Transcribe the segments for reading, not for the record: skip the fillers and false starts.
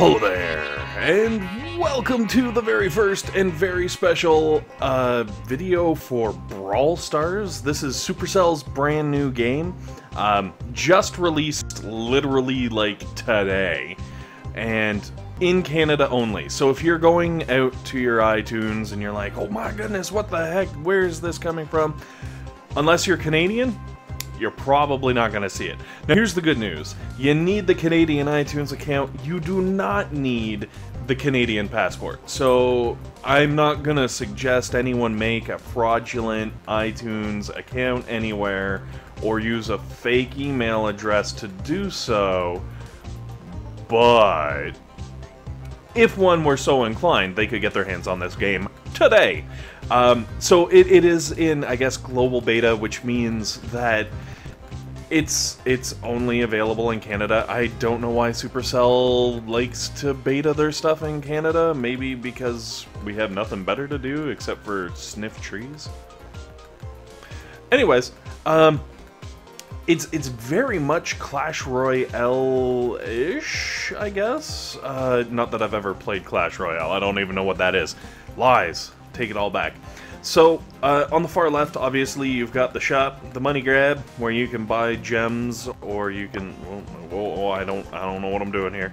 Hello there, and welcome to the very first and very special video for Brawl Stars. This is Supercell's brand new game, just released literally like today, and in Canada only. So if you're going out to your iTunes and you're like, oh my goodness, what the heck, where is this coming from? Unless you're Canadian, you're probably not going to see it. Now here's the good news. You need the Canadian iTunes account. You do not need the Canadian passport. So I'm not going to suggest anyone make a fraudulent iTunes account anywhere or use a fake email address to do so. But if one were so inclined, they could get their hands on this game today. So it is in, I guess, global beta, which means that it's only available in Canada. I don't know why Supercell likes to beta their stuff in Canada. Maybe because we have nothing better to do except for sniff trees. Anyways, it's very much Clash Royale-ish, I guess. Not that I've ever played Clash Royale. I don't even know what that is. Lies. Take it all back. So, on the far left, obviously, you've got the shop, the money grab, where you can buy gems, or you can... I don't know what I'm doing here.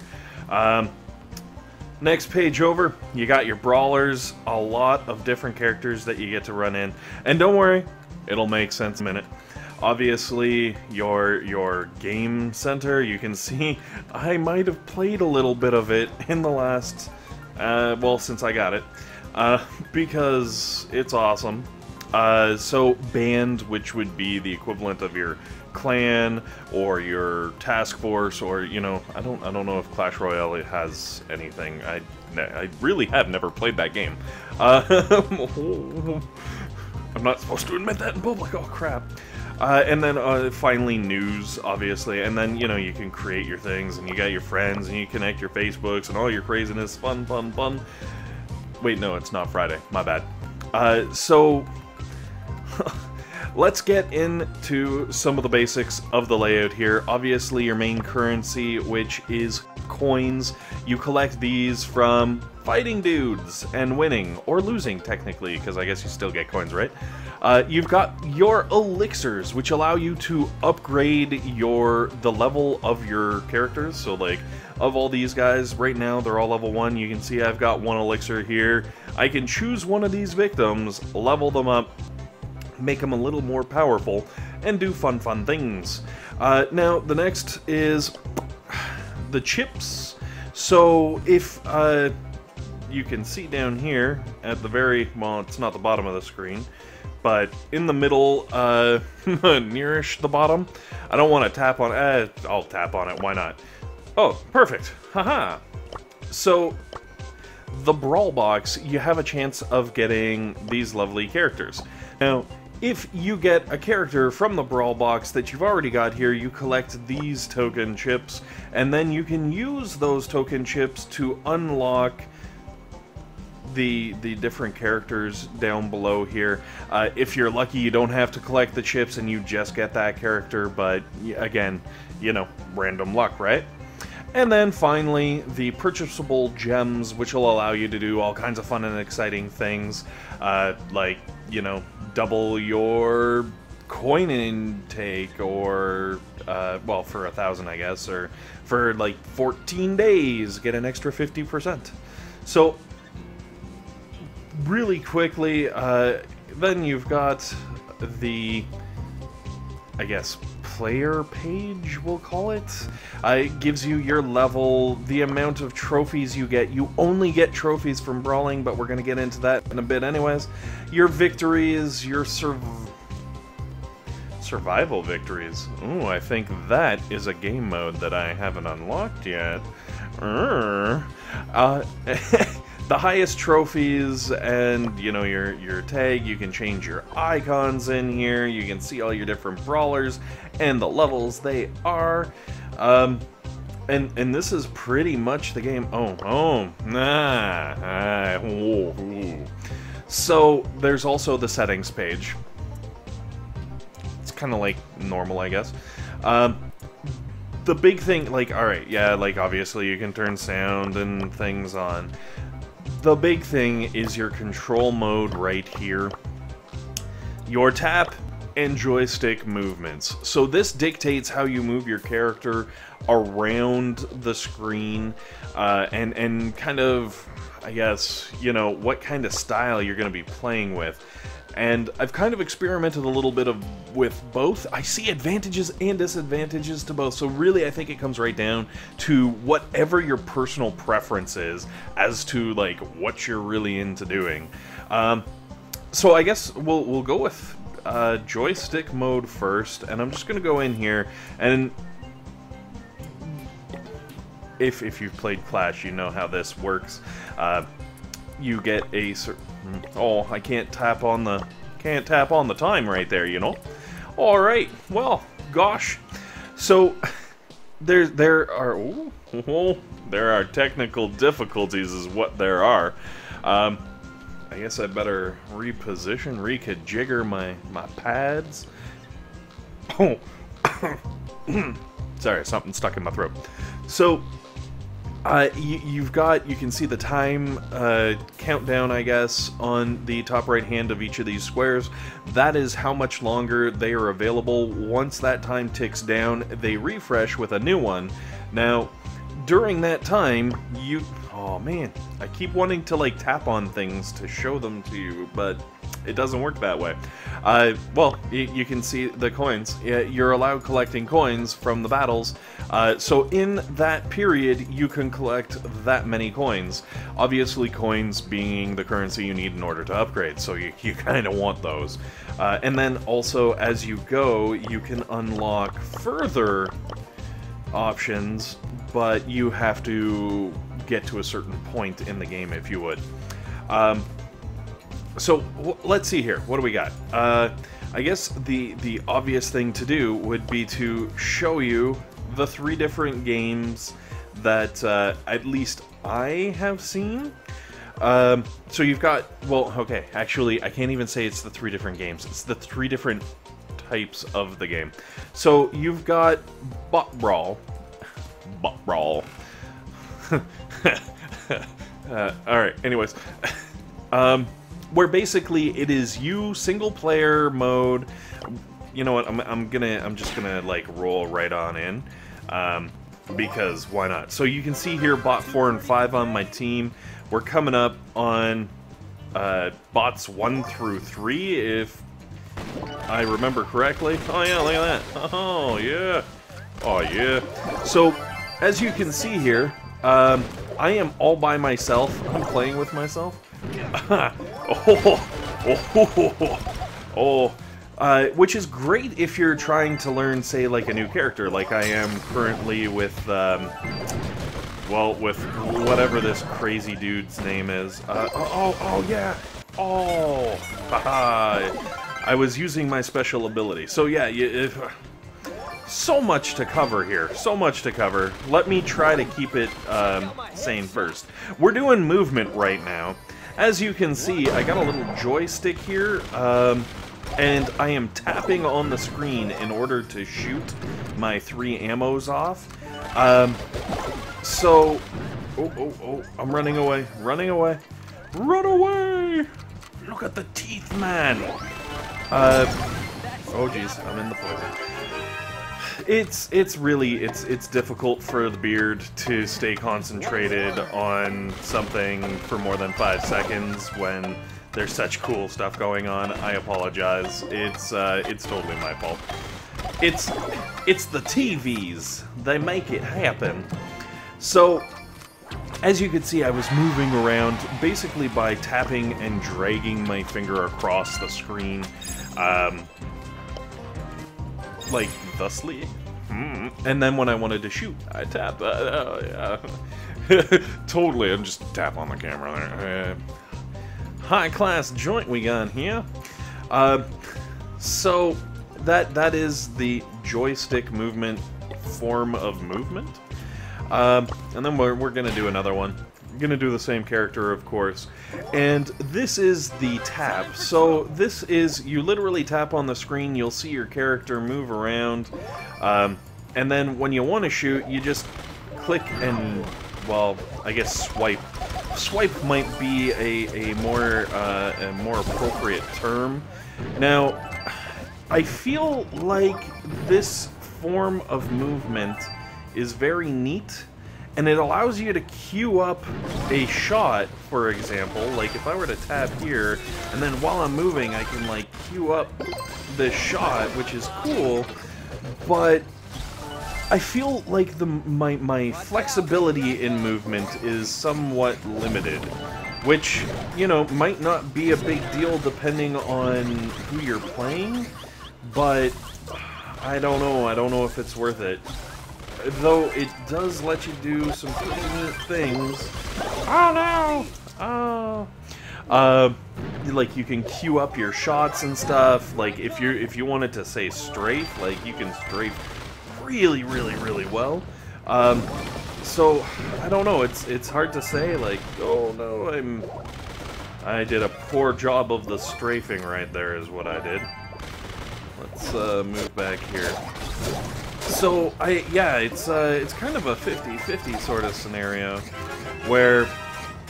Next page over, you got your brawlers, a lot of different characters that you get to run in. And don't worry, it'll make sense in a minute. Obviously, your game center, you can see I might have played a little bit of it in the last... well, since I got it. Because it's awesome. So band, which would be the equivalent of your clan or your task force, or I don't know if Clash Royale has anything. I really have never played that game. I'm not supposed to admit that in public. Oh crap. And then finally news, obviously, and then you can create your things, and you got your friends, and you connect your Facebooks and all your craziness. Fun. Wait, no, it's not Friday. My bad. So, let's get into some of the basics of the layout here. Obviously, your main currency, which is coins. You collect these from fighting dudes and winning, or losing, technically, because I guess you still get coins, right? You've got your elixirs, which allow you to upgrade the level of your characters. So, like, of all these guys, right now, they're all level 1. You can see I've got one elixir here. I can choose one of these victims, level them up, make them a little more powerful, and do fun things. Now, the next is the chips. So, if you can see down here at the very, well, it's not the bottom of the screen, but in the middle, nearish the bottom, I don't want to tap on it. I'll tap on it, why not? Oh, perfect. Haha. So, the Brawl Box, you have a chance of getting these lovely characters. Now, if you get a character from the Brawl Box that you've already got here, you collect these token chips, and then you can use those token chips to unlock the different characters down below here. If you're lucky, you don't have to collect the chips and you just get that character, but again, random luck, right? And then finally, the purchasable gems, which will allow you to do all kinds of fun and exciting things, like, double your coin intake, or, well, for 1,000, I guess, or for, like, 14 days, get an extra 50%. So, really quickly, then you've got the, I guess, player page, we'll call it. It gives you your level, the amount of trophies you get. You only get trophies from brawling, but we're going to get into that in a bit anyways. Your victories, your survival victories. Ooh, I think that is a game mode that I haven't unlocked yet. The highest trophies and, your tag, you can change your icons in here, you can see all your different brawlers and the levels they are. And this is pretty much the game. So, there's also the settings page. It's kind of like normal, I guess. the big thing, like, alright, yeah, like, obviously you can turn sound and things on. The big thing is your control mode right here. Your tap and joystick movements. So this dictates how you move your character around the screen, and kind of, I guess, you know, what kind of style you're going to be playing with. And I've kind of experimented a little bit with both. I see advantages and disadvantages to both, so really I think it comes right down to whatever your personal preference is as to, like, what you're really into doing. So I guess we'll go with joystick mode first, and I'm just going to go in here, and if you've played Clash, you know how this works. You get a certain... Oh, I can't tap on the time right there, you know. All right, well, gosh. So there are technical difficulties, is what there are. I guess I better reposition, reconfigure my pads. Oh, sorry, something stuck in my throat. So. You can see the time countdown, I guess, on the top right hand of each of these squares. That is how much longer they are available. Once that time ticks down, they refresh with a new one. Now, during that time, oh man, I keep wanting to, like, tap on things to show them to you, but it doesn't work that way. Well, you can see the coins. You're allowed collecting coins from the battles. So in that period, you can collect that many coins. Obviously, coins being the currency you need in order to upgrade, so you kind of want those. And then also, as you go, you can unlock further options, but you have to get to a certain point in the game, if you would. So, let's see here. What do we got? I guess the obvious thing to do would be to show you the 3 different games that at least I have seen. So you've got... Well, okay, actually, I can't even say it's the 3 different games. It's the 3 different types of the game. So you've got Bot Brawl. Bot Brawl. Alright, anyways. Where basically it is you, single player mode. You know what, I'm just gonna, like, roll right on in, because why not? So you can see here bot 4 and 5 on my team. We're coming up on bots 1 through 3, if I remember correctly. Oh yeah, look at that. Oh yeah. Oh yeah. So as you can see here, I am all by myself. I'm playing with myself. Which is great if you're trying to learn, say, like, a new character, like I am currently with, well, with whatever this crazy dude's name is. Oh, yeah. Oh, haha. I was using my special ability. So, yeah, so much to cover here. So much to cover. Let me try to keep it sane first. We're doing movement right now. As you can see, I got a little joystick here, and I am tapping on the screen in order to shoot my 3 ammos off. So... Oh, I'm running away. Running away. Run away! Look at the teeth, man! Oh, jeez, I'm in the poison. It's really difficult for the beard to stay concentrated on something for more than 5 seconds when there's such cool stuff going on. I apologize. It's totally my fault. It's the TVs. They make it happen. So, as you can see, I was moving around basically by tapping and dragging my finger across the screen. Like, thusly. And then when I wanted to shoot, I tap. Totally, I'm just tap on the camera there. High-class joint we got here. So, that is the joystick movement form of movement. And then we're gonna do another one. We're gonna do the same character, of course. And this is the tap. So this is, you literally tap on the screen, you'll see your character move around, And then when you want to shoot, you just click and, well, I guess swipe. Swipe might be a more appropriate term. Now, I feel like this form of movement is very neat, and it allows you to queue up a shot, for example. Like, if I were to tap here, and then while I'm moving, I can, like, queue up this shot, which is cool, but I feel like my flexibility in movement is somewhat limited, which, you know, might not be a big deal depending on who you're playing, but I don't know if it's worth it. Though it does let you do some pretty neat things. Oh no! Oh. Like you can queue up your shots and stuff. Like if you wanted to say strafe, like you can strafe really well. So I don't know. It's hard to say. Like, oh no, I did a poor job of the strafing right there. Is what I did. Let's move back here. So it's kind of a 50-50 sort of scenario where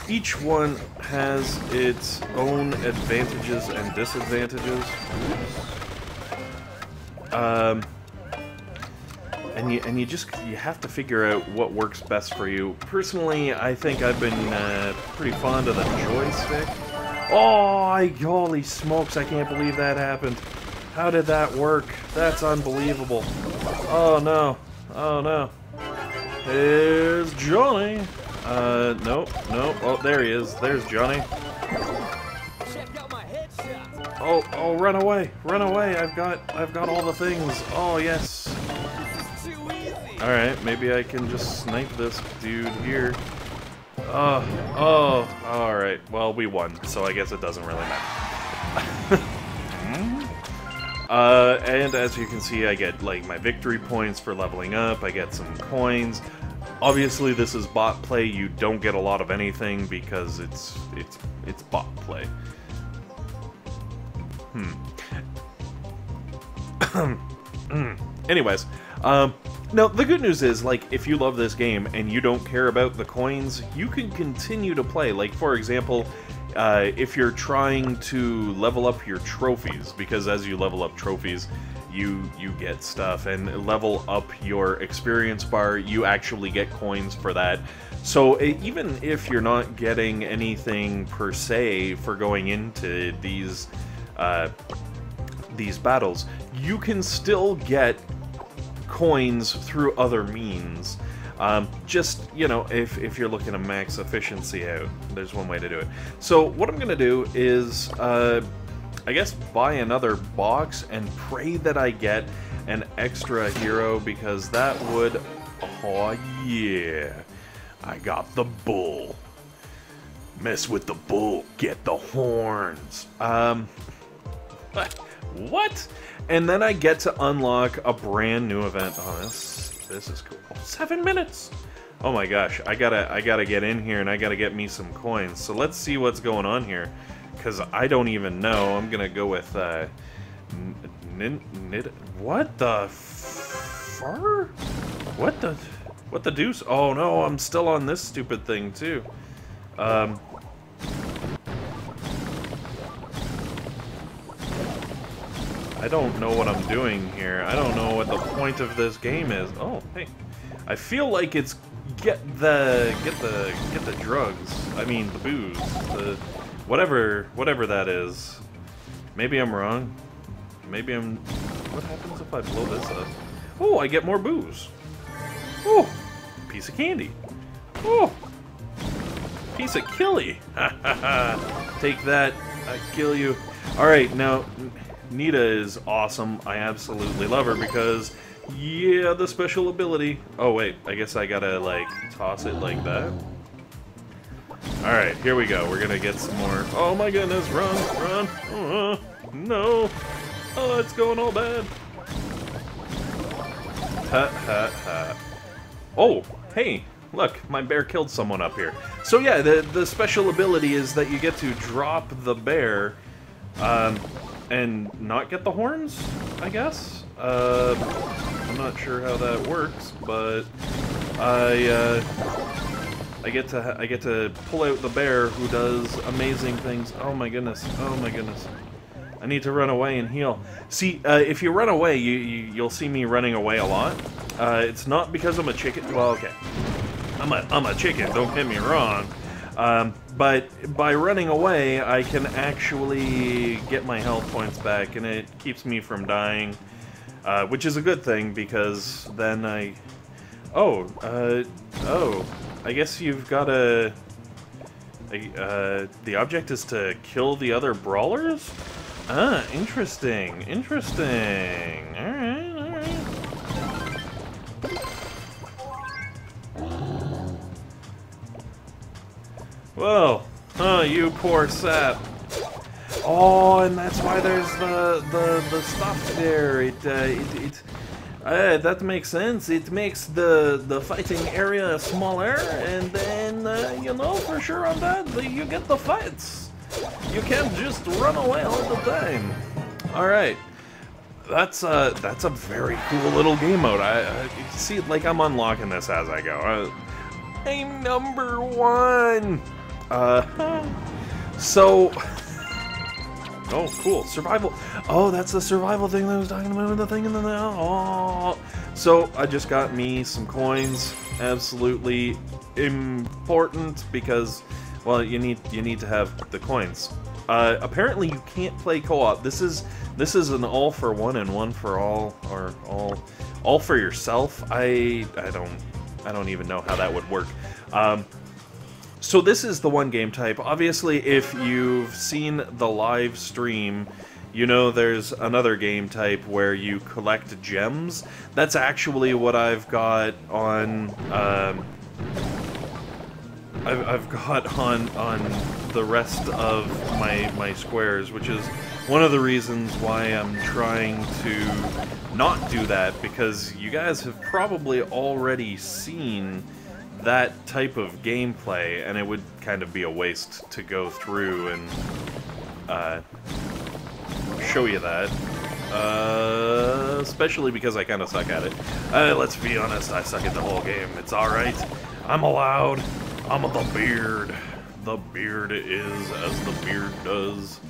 each one has its own advantages and disadvantages. And you have to figure out what works best for you. Personally, I think I've been pretty fond of the joystick. Oh, holy smokes, I can't believe that happened. How did that work? That's unbelievable. Oh no. Oh no. There's Johnny. Nope. Oh, there he is. There's Johnny. Oh, run away. Run away. I've got all the things. Oh, yes. Alright, maybe I can just snipe this dude here. Oh, alright. Well, we won, so I guess it doesn't really matter. And as you can see, I get, like, my victory points for leveling up, I get some coins. Obviously, this is bot play, you don't get a lot of anything because it's bot play. Anyways, now, the good news is, like, if you love this game and you don't care about the coins, you can continue to play. Like, for example, if you're trying to level up your trophies, because as you level up trophies, you get stuff, and level up your experience bar, you actually get coins for that. So even if you're not getting anything per se for going into these battles, you can still get coins through other means. Just, you know, if you're looking to max efficiency out, there's one way to do it. So what I'm gonna do is, I guess, buy another box and pray that I get an extra hero, because that would, oh yeah, I got the bull. Mess with the bull, get the horns. What? And then I get to unlock a brand new event. Oh, this is cool. 7 minutes! Oh my gosh, I gotta get in here and I gotta get me some coins. So let's see what's going on here, because I don't even know. I'm gonna go with what the fur? What the deuce? Oh no, I'm still on this stupid thing too. I don't know what I'm doing here. I don't know what the point of this game is. Oh, hey. I feel like it's get the drugs. I mean the booze. The whatever that is. Maybe I'm wrong. Maybe I'm. What happens if I blow this up? Oh, I get more booze. Oh, piece of candy. Oh, piece of killy. Ha ha ha. Take that. I kill you. All right, now. Nita is awesome. I absolutely love her because, yeah, the special ability. Oh wait, I guess I gotta, like, toss it like that. Alright, here we go. We're gonna get some more. Oh my goodness, run! No! Oh, it's going all bad. Ha. Oh, hey, look, my bear killed someone up here. So yeah, the special ability is that you get to drop the bear, and not get the horns, I guess? I'm not sure how that works, but I get to pull out the bear who does amazing things. Oh my goodness! Oh my goodness! I need to run away and heal. See, if you run away, you'll see me running away a lot. It's not because I'm a chicken. Well, okay, I'm a chicken. Don't get me wrong. But by running away, I can actually get my health points back, and it keeps me from dying, which is a good thing because then oh, I guess you've got to. The object is to kill the other brawlers? Ah, interesting, interesting. Alright, alright. Whoa, oh, you poor sap. Oh, and that's why there's the stuff there. That makes sense. It makes the fighting area smaller, and then, you know, for sure on that, you get the fights. You can't just run away all the time. Alright. That's a very cool little game mode. I see, like, I'm unlocking this as I go. I'm number 1! So... Oh, cool. Survival. Oh, that's the survival thing that I was talking about with the thing in the... Oh. So, I just got me some coins. Absolutely important because, well, you need to have the coins. Apparently you can't play co-op. This is an all for one and one for all, or all for yourself. I don't even know how that would work. So this is the one game type. Obviously, if you've seen the live stream, you know there's another game type where you collect gems. That's actually what I've got on. I've got on the rest of my squares, which is one of the reasons why I'm trying to not do that, because you guys have probably already seen that type of gameplay, and it would kind of be a waste to go through and show you that. Especially because I kind of suck at it. Let's be honest, I suck at the whole game. It's alright. I'm allowed. I'm the beard. The beard is as the beard does.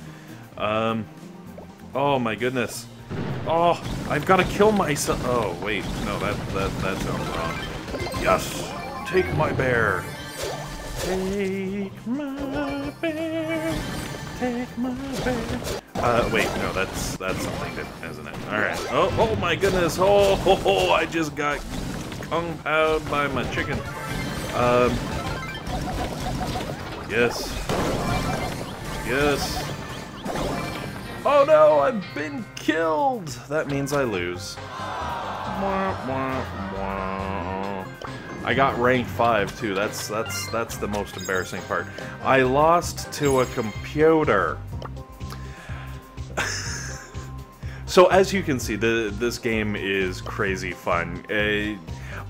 Oh my goodness. Oh, I've got to kill myself. Oh, wait. No, that sounds wrong. Yes. Take my bear. Take my bear. Take my bear. Wait, no, that's something different, isn't it? Alright. Oh my goodness. Oh, I just got kung-po'd by my chicken. Yes. Yes. Oh no, I've been killed! That means I lose. I got rank 5 too. That's the most embarrassing part. I lost to a computer. So as you can see, this game is crazy fun.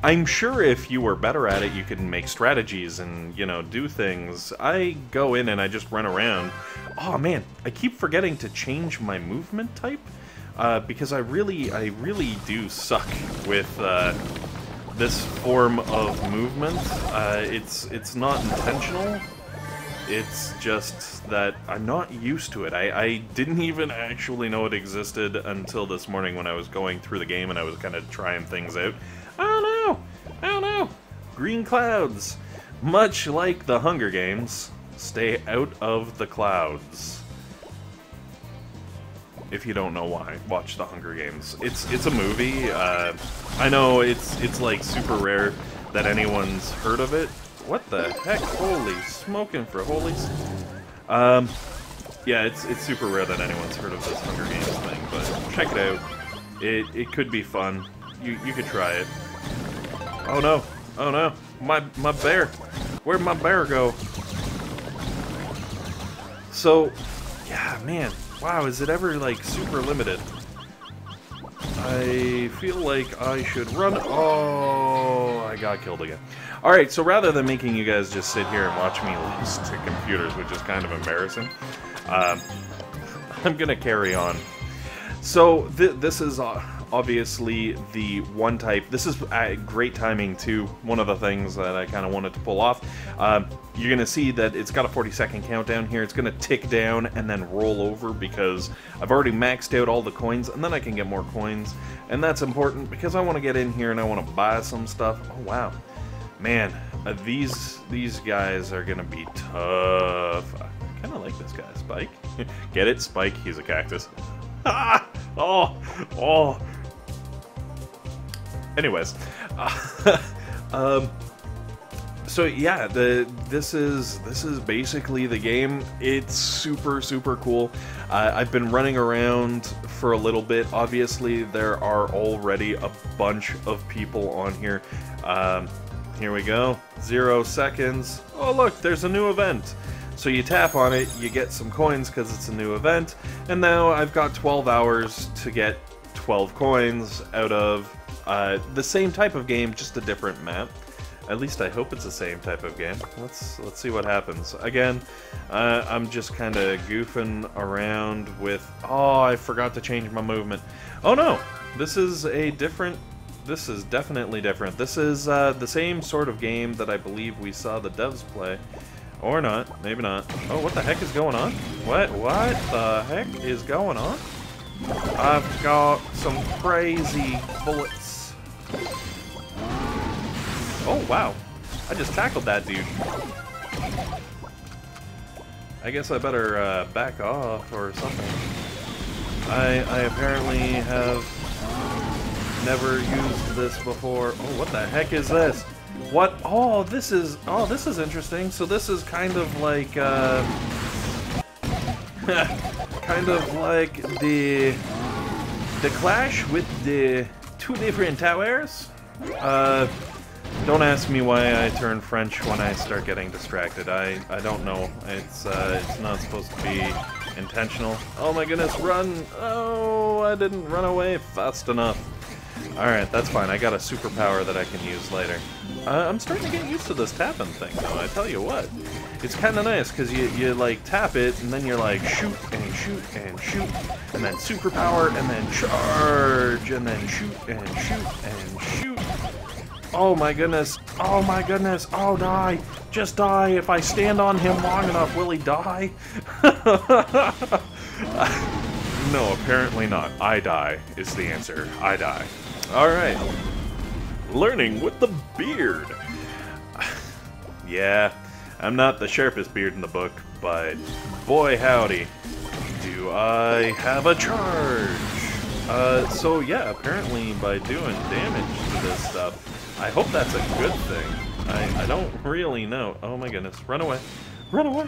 I'm sure if you were better at it, you could make strategies and, you know, do things. I go in and I just run around. Oh man, I keep forgetting to change my movement type because I really do suck with this form of movement. It's not intentional. It's just that I'm not used to it. I didn't even actually know it existed until this morning when I was going through the game and I was kind of trying things out. Oh no! Green clouds! Much like the Hunger Games, stay out of the clouds. If you don't know why, watch the Hunger Games. It's a movie. I know it's like super rare that anyone's heard of it. What the heck? Holy smoking for holies. Yeah, it's super rare that anyone's heard of this Hunger Games thing, but check it out. It could be fun. You could try it. Oh no! Oh no! My bear! Where'd my bear go? So, yeah, man. Wow, is it ever, like, super limited? I feel like I should run... Oh, I got killed again. Alright, so rather than making you guys just sit here and watch me lose to computers, which is kind of embarrassing, I'm gonna carry on. So, this is Obviously, the one type, this is great timing too, one of the things that I kind of wanted to pull off. You're going to see that it's got a 40-second countdown here. It's going to tick down and then roll over because I've already maxed out all the coins, and then I can get more coins. And that's important because I want to get in here and I want to buy some stuff. Oh, wow. Man, these guys are going to be tough. I kind of like this guy, Spike. Get it? Spike, he's a cactus. Ah! Oh! Anyways, so yeah, this is basically the game. It's super cool. I've been running around for a little bit. Obviously, there are already a bunch of people on here. Here we go. 0 seconds. Oh look, there's a new event. So you tap on it, you get some coins because it's a new event, and now I've got 12 hours to get 12 coins out of the same type of game, just a different map. At least I hope it's the same type of game. Let's see what happens. Again, I'm just kind of goofing around with... Oh, I forgot to change my movement. Oh no! This is a different... This is definitely different. This is the same sort of game that I believe we saw the devs play. Or not. Maybe not. Oh, what the heck is going on? What the heck is going on? I've got some crazy bullets. Oh, wow. I just tackled that dude. I guess I better back off or something. I apparently have never used this before. Oh, what the heck is this? What? Oh, this is interesting. So this is kind of like, kind of like the clash with the two different towers. Don't ask me why I turn French when I start getting distracted. I don't know. It's not supposed to be intentional. Oh my goodness, run! Oh, I didn't run away fast enough. Alright, that's fine. I got a superpower that I can use later. I'm starting to get used to this tapping thing, though, I tell you what. It's kind of nice, because you like, tap it, and then you're like, shoot, and shoot, and shoot, and then superpower, and then charge, and then shoot, and shoot, and shoot. Oh my goodness, oh my goodness, oh die, just die. If I stand on him long enough, will he die? No, apparently not. I die is the answer. I die. Alright. Learning with the beard. Yeah, I'm not the sharpest beard in the book, but boy howdy, do I have a charge. So yeah, apparently by doing damage to this stuff, I hope that's a good thing. I don't really know. Oh my goodness, run away. Run away!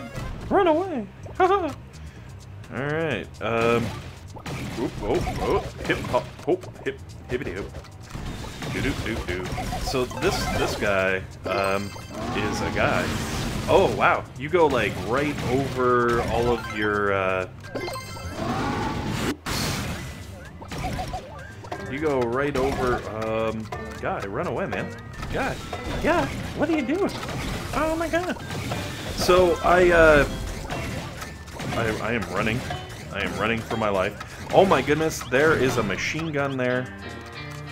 Run away! Haha! Alright, Oop, oh, hip hop, hop, hip, hippity hop. Do. So this guy, is a guy. Oh wow, you go like right over all of your, oops. You go right over, guy, run away, man. Guy, yeah, what are you doing? Oh my god. So I am running. I am running for my life. Oh my goodness, there is a machine gun there.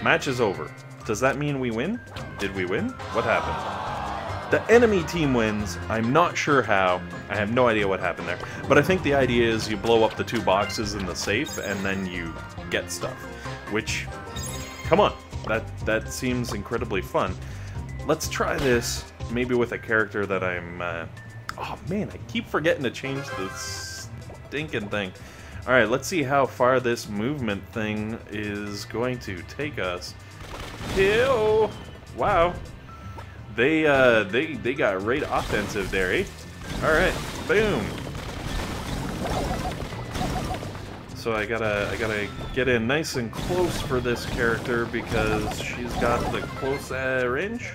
Match is over. Does that mean we win? Did we win? What happened? The enemy team wins. I'm not sure how. I have no idea what happened there. But I think the idea is you blow up the 2 boxes in the safe and then you get stuff. Which, come on, that seems incredibly fun. Let's try this, maybe with a character that I'm... oh man, I keep forgetting to change this stinking thing. Alright, let's see how far this movement thing is going to take us. Ew! Wow. They got right offensive there, eh? Alright, boom! So I gotta get in nice and close for this character because she's got the close range.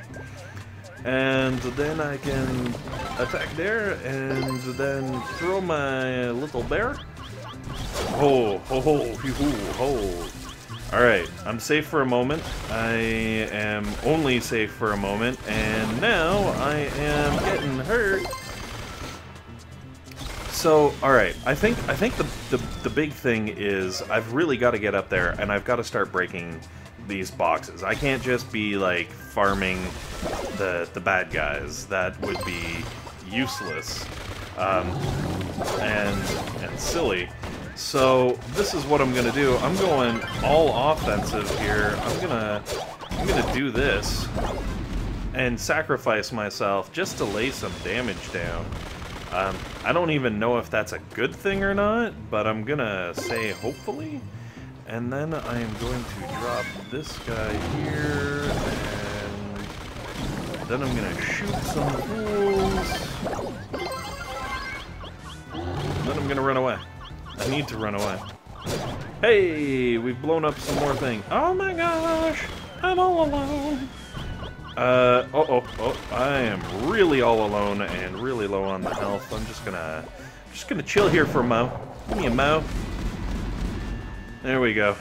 And then I can attack there and then throw my little bear. Oh, ho, ho, ho, ho. Alright, I'm safe for a moment. I am only safe for a moment, and now I am getting hurt. So, alright, I think the big thing is I've really got to get up there, and I've got to start breaking these boxes. I can't just be, like, farming the bad guys. That would be useless, and silly. So, this is what I'm gonna do. I'm going all offensive here. I'm gonna do this, and sacrifice myself just to lay some damage down. I don't even know if that's a good thing or not, but I'm gonna say hopefully. And then I am going to drop this guy here, and then I'm gonna shoot some fools. And then I'm gonna run away. I need to run away. Hey, we've blown up some more things. Oh my gosh, I'm all alone. Oh, I am really all alone and really low on the health. I'm just gonna chill here for a mo. Give me a mo. There we go.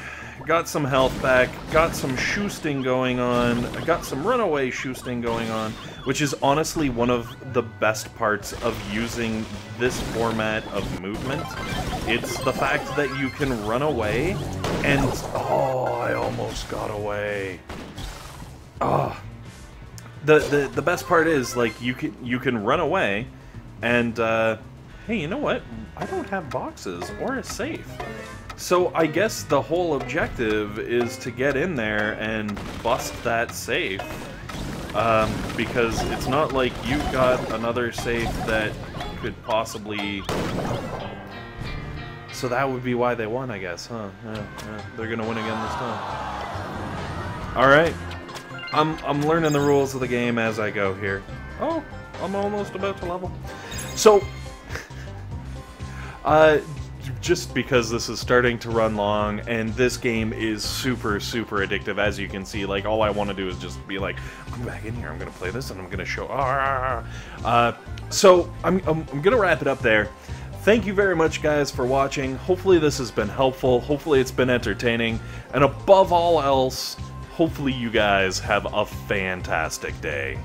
Got some health back, got some shoosting going on, got some runaway shoosting going on, which is honestly one of the best parts of using this format of movement. It's the fact that you can run away, and oh, I almost got away. Oh. The best part is, like, you can run away, and hey, you know what? I don't have boxes or a safe. So I guess the whole objective is to get in there and bust that safe, because it's not like you've got another safe that could possibly... So that would be why they won, I guess, huh? Yeah, they're gonna win again this time. Alright. I'm learning the rules of the game as I go here. Oh, I'm almost about to level. So, just because this is starting to run long, and this game is super, super addictive, as you can see, like, all I want to do is just be like, I'm back in here, I'm going to play this, and I'm going to show... So, I'm going to wrap it up there. Thank you very much, guys, for watching. Hopefully this has been helpful. Hopefully it's been entertaining. And above all else, hopefully you guys have a fantastic day.